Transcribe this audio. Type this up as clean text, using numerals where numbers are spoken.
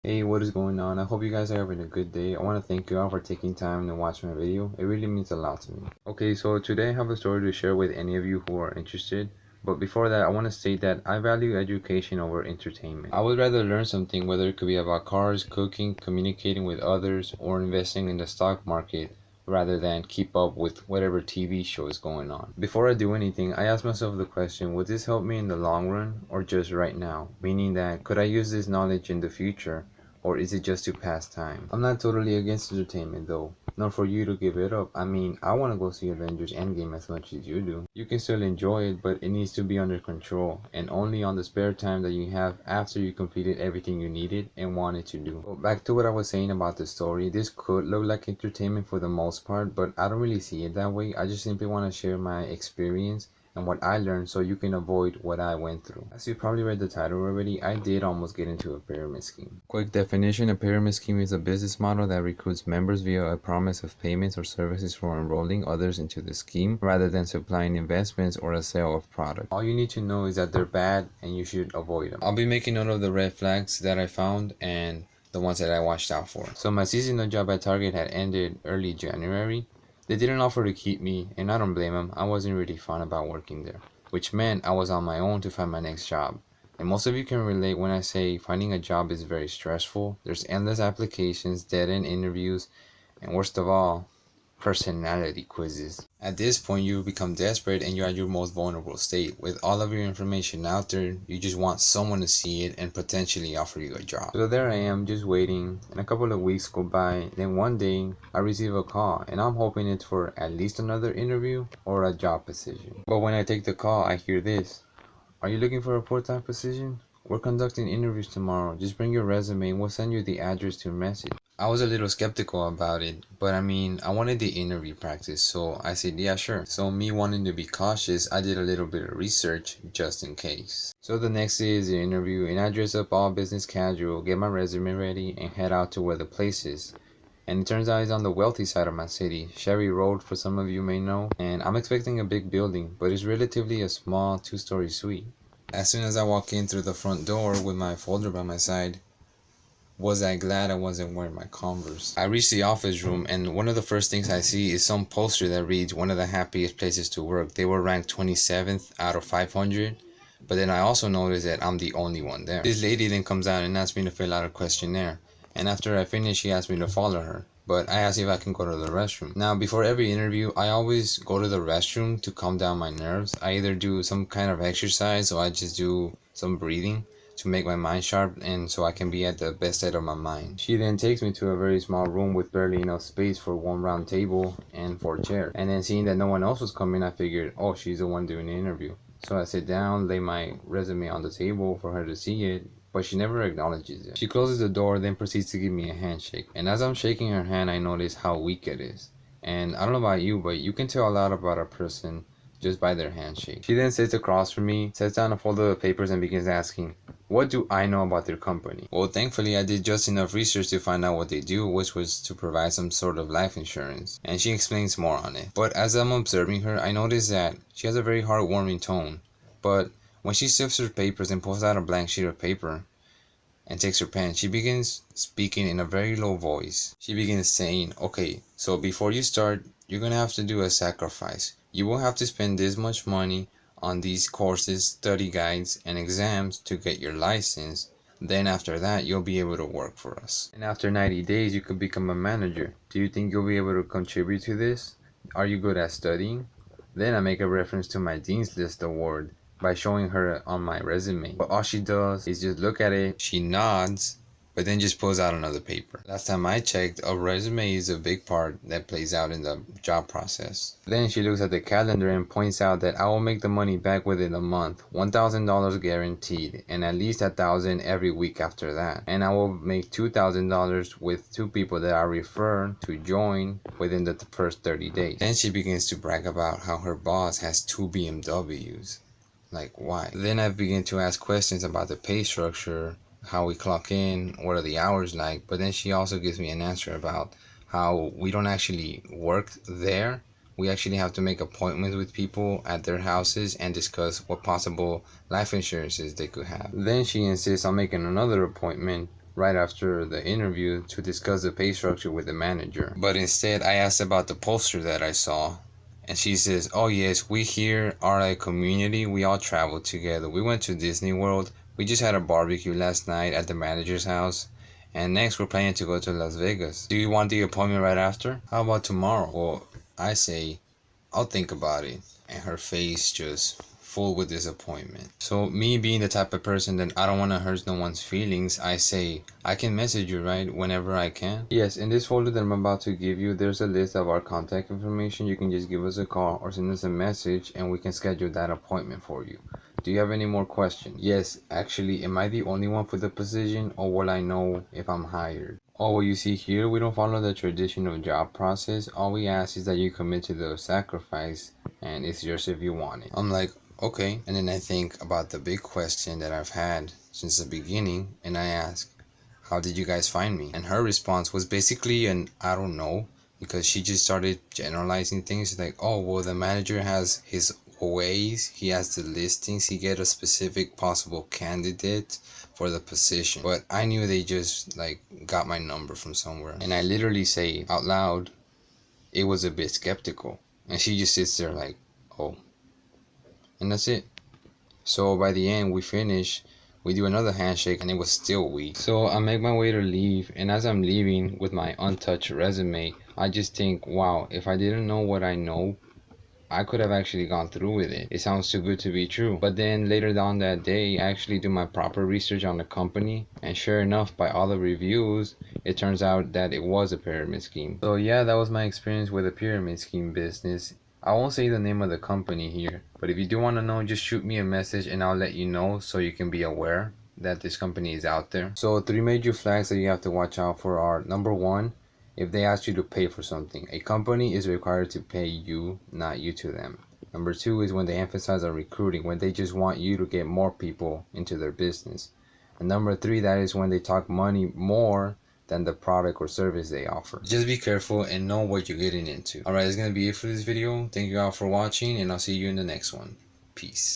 Hey, what is going on? I hope you guys are having a good day. I want to thank you all for taking time to watch my video. It really means a lot to me. Okay, so today I have a story to share with any of you who are interested. But before that, I want to state that I value education over entertainment. I would rather learn something, whether it could be about cars, cooking, communicating with others, or investing in the stock market, rather than keep up with whatever TV show is going on. Before I do anything, I ask myself the question, would this help me in the long run or just right now? Meaning that, could I use this knowledge in the future? Or is it just to pass time? I'm not totally against entertainment though, nor for you to give it up. I mean, I want to go see Avengers Endgame as much as you do. You can still enjoy it, but it needs to be under control and only on the spare time that you have after you completed everything you needed and wanted to do. But back to what I was saying about the story, this could look like entertainment for the most part, but I don't really see it that way. I just simply want to share my experience and what I learned so you can avoid what I went through. As you probably read the title already, I did almost get into a pyramid scheme. Quick definition, a pyramid scheme is a business model that recruits members via a promise of payments or services for enrolling others into the scheme rather than supplying investments or a sale of product. All you need to know is that they're bad and you should avoid them. I'll be making note of the red flags that I found and the ones that I watched out for. So my seasonal job at Target had ended early January. They didn't offer to keep me, and I don't blame them. I wasn't really fun about working there, which meant I was on my own to find my next job. And most of you can relate when I say finding a job is very stressful. There's endless applications, dead-end interviews, and worst of all, personality quizzes. At this point, you become desperate and you're at your most vulnerable state. With all of your information out there, you just want someone to see it and potentially offer you a job. So there I am, just waiting, and a couple of weeks go by. Then one day, I receive a call, and I'm hoping it's for at least another interview or a job position. But when I take the call, I hear this. Are you looking for a full-time position? We're conducting interviews tomorrow. Just bring your resume and we'll send you the address to your message. I was a little skeptical about it, but I mean, I wanted the interview practice, so I said, yeah, sure. So me wanting to be cautious, I did a little bit of research just in case. So the next day is the interview, and I dress up all business casual, get my resume ready, and head out to where the place is. And it turns out it's on the wealthy side of my city, Sherry Road for some of you may know, and I'm expecting a big building, but it's relatively a small two-story suite. As soon as I walk in through the front door with my folder by my side, was I glad I wasn't wearing my Converse. I reach the office room and one of the first things I see is some poster that reads one of the happiest places to work. They were ranked 27th out of 500. But then I also noticed that I'm the only one there. This lady then comes out and asks me to fill out a questionnaire. And after I finish, she asked me to follow her. But I asked if I can go to the restroom. Now, before every interview, I always go to the restroom to calm down my nerves. I either do some kind of exercise or I just do some breathing to make my mind sharp and so I can be at the best state of my mind. She then takes me to a very small room with barely enough space for one round table and 4 chairs. And then seeing that no one else was coming, I figured, oh, she's the one doing the interview. So I sit down, lay my resume on the table for her to see it, but she never acknowledges it. She closes the door, then proceeds to give me a handshake. And as I'm shaking her hand, I notice how weak it is. And I don't know about you, but you can tell a lot about a person just by their handshake. She then sits across from me, sets down a folder of papers and begins asking, what do I know about their company? Well, thankfully I did just enough research to find out what they do, which was to provide some sort of life insurance. And she explains more on it. But as I'm observing her, I notice that she has a very heartwarming tone. But when she sifts her papers and pulls out a blank sheet of paper and takes her pen, she begins speaking in a very low voice. She begins saying, okay, so before you start, you're gonna have to do a sacrifice. You will have to spend this much money on these courses, study guides, and exams to get your license. Then after that, you'll be able to work for us. And after 90 days, you could become a manager. Do you think you'll be able to contribute to this? Are you good at studying? Then I make a reference to my Dean's List award by showing her on my resume. But all she does is just look at it, she nods, but then just pulls out another paper. Last time I checked, a resume is a big part that plays out in the job process. Then she looks at the calendar and points out that I will make the money back within a month, $1,000 guaranteed, and at least $1,000 every week after that. And I will make $2,000 with 2 people that I refer to join within the first 30 days. Then she begins to brag about how her boss has 2 BMWs. Like, why? Then I begin to ask questions about the pay structure, how we clock in, what are the hours like, but then she also gives me an answer about how we don't actually work there. We actually have to make appointments with people at their houses and discuss what possible life insurances they could have. Then she insists on making another appointment right after the interview to discuss the pay structure with the manager. But instead, I asked about the poster that I saw. And she says, oh yes, we here are a community. We all travel together. We went to Disney World. We just had a barbecue last night at the manager's house. And next we're planning to go to Las Vegas. Do you want the appointment right after? How about tomorrow? Well, I say, I'll think about it. And her face just full with disappointment. So me being the type of person that I don't want to hurt no one's feelings, I say, I can message you, right, whenever I can. Yes, in this folder that I'm about to give you, there's a list of our contact information. You can just give us a call or send us a message and we can schedule that appointment for you. Do you have any more questions? Yes, actually, am I the only one for the position, or will I know if I'm hired? Oh, well, you see here, we don't follow the traditional job process. All we ask is that you commit to the sacrifice and it's yours if you want it. I'm like, okay. And then I think about the big question that I've had since the beginning, and I ask, how did you guys find me? And her response was basically an I don't know, because she just started generalizing things like, oh, well, the manager has his ways, he has the listings, he get a specific possible candidate for the position. But I knew they just like got my number from somewhere. And I literally say out loud, it was a bit skeptical. And she just sits there like, oh. And that's it. So by the end, we finish, we do another handshake, and it was still weak. So I make my way to leave, and as I'm leaving with my untouched resume, I just think, wow, if I didn't know what I know, I could have actually gone through with it. It sounds too good to be true. But then later on that day, I actually do my proper research on the company, and sure enough, by all the reviews, it turns out that it was a pyramid scheme. So yeah, that was my experience with a pyramid scheme business. I won't say the name of the company here, but if you do want to know, just shoot me a message and I'll let you know so you can be aware that this company is out there. So 3 major flags that you have to watch out for are, number 1, if they ask you to pay for something. A company is required to pay you, not you to them. Number 2 is when they emphasize on recruiting, when they just want you to get more people into their business. And number 3, that is when they talk money more than the product or service they offer. Just be careful and know what you're getting into. Alright, that's gonna be it for this video. Thank you all for watching, and I'll see you in the next one. Peace.